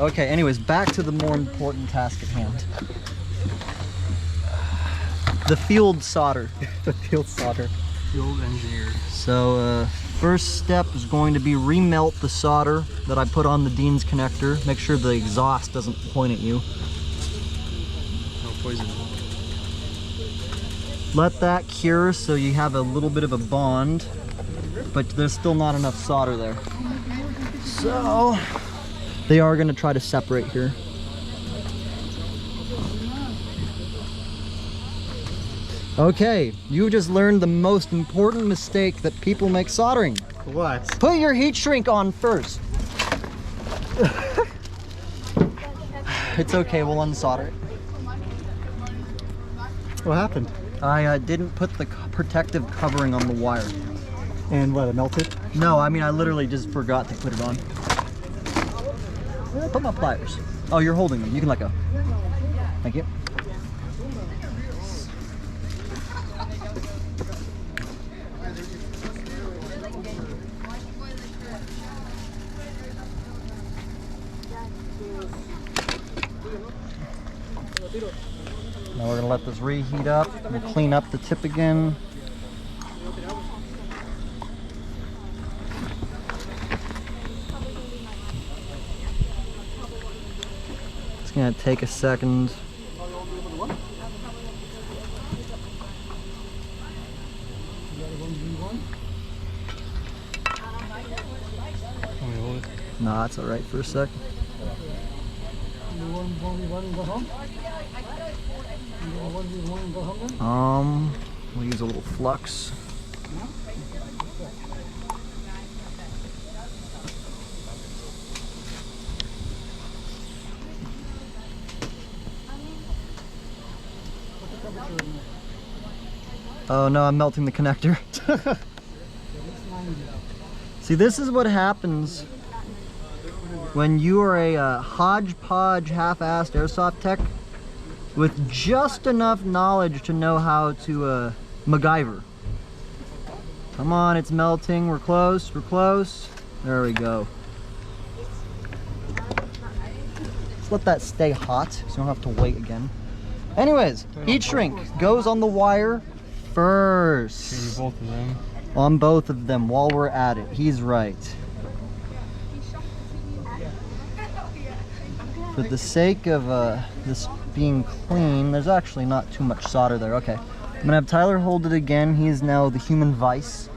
Okay, anyways, back to the more important task at hand. The field solder. The field solder. Field engineer. So, first step is going to be remelt the solder that I put on the Dean's connector. Make sure the exhaust doesn't point at you. No poison. Let that cure so you have a little bit of a bond, but there's still not enough solder there. So, they are going to try to separate here. Okay, you just learned the most important mistake that people make soldering. What? Put your heat shrink on first. It's okay, we'll unsolder it. What happened? I didn't put the protective covering on the wire. And what, it melted? No, I mean I literally just forgot to put it on. Put my pliers. Oh, you're holding them. You can let go. Thank you. Now we're gonna let this reheat up. We'll clean up the tip again. It's gonna take a second. Nah, it's alright for a sec. We'll use a little flux. Oh no, I'm melting the connector. See, this is what happens when you are a hodgepodge, half-assed airsoft tech with just enough knowledge to know how to MacGyver. Come on, it's melting. We're close. We're close. There we go. Let's let that stay hot so you don't have to wait again. Anyways, heat shrink goes on the wire first. Both of them. On both of them while we're at it. He's right. For the sake of this being clean, there's actually not too much solder there. Okay. I'm gonna have Tyler hold it again. He is now the human vice.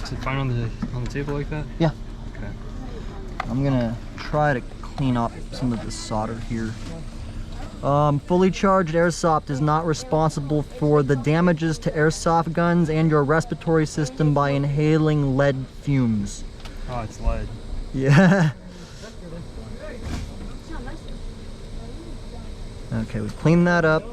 Is it fine on the table like that? Yeah. Okay. I'm gonna try to clean up some of the solder here. Fully charged airsoft is not responsible for the damages to airsoft guns and your respiratory system by inhaling lead fumes. Oh, it's lead. Yeah. Okay, we cleaned that up.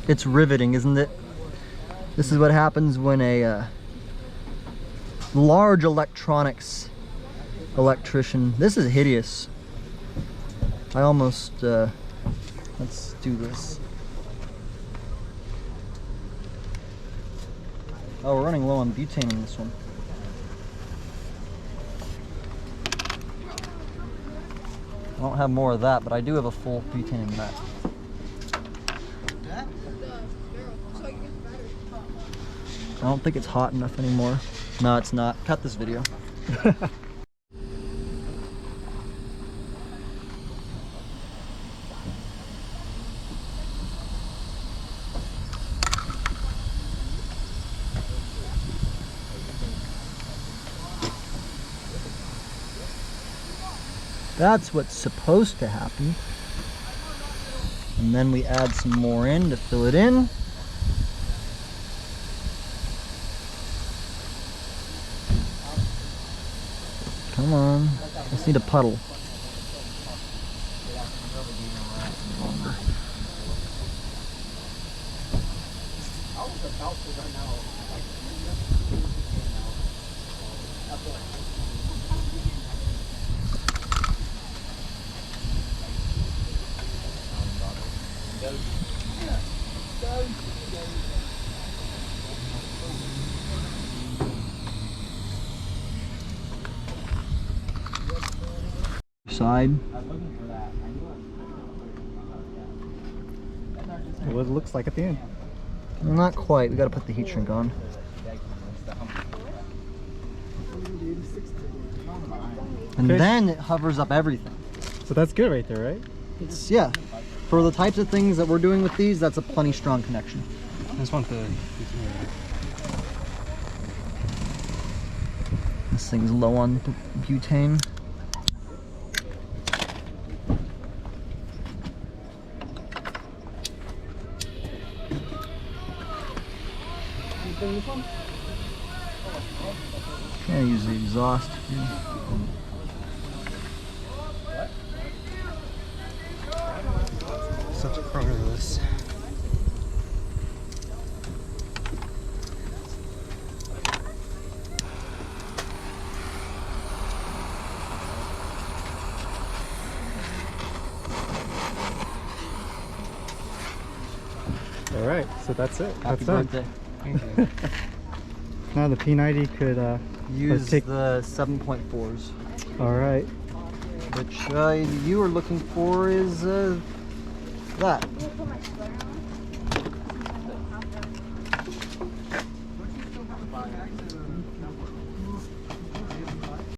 It's riveting, isn't it? This is what happens when a large electronics electrician. This is hideous. I almost, let's do this. Oh, we're running low on butane in this one. I don't have more of that, but I do have a full butane in that. I don't think it's hot enough anymore. No, it's not. Cut this video. That's what's supposed to happen. And then we add some more in to fill it in. Come on, just need a puddle. side. What it looks like at the end. Well, not quite. We got to put the heat shrink on. And Okay. then it hovers up everything. So that's good right there, right? It's, yeah. For the types of things that we're doing with these, that's a plenty strong connection. I just want the. This thing's low on butane. Can't use the exhaust here. Such a pro of this. All right, so that's it. Happy That's done. birthday. Thank you. Now the P90 could Use take. the 7.4s, All right. which you are looking for is that.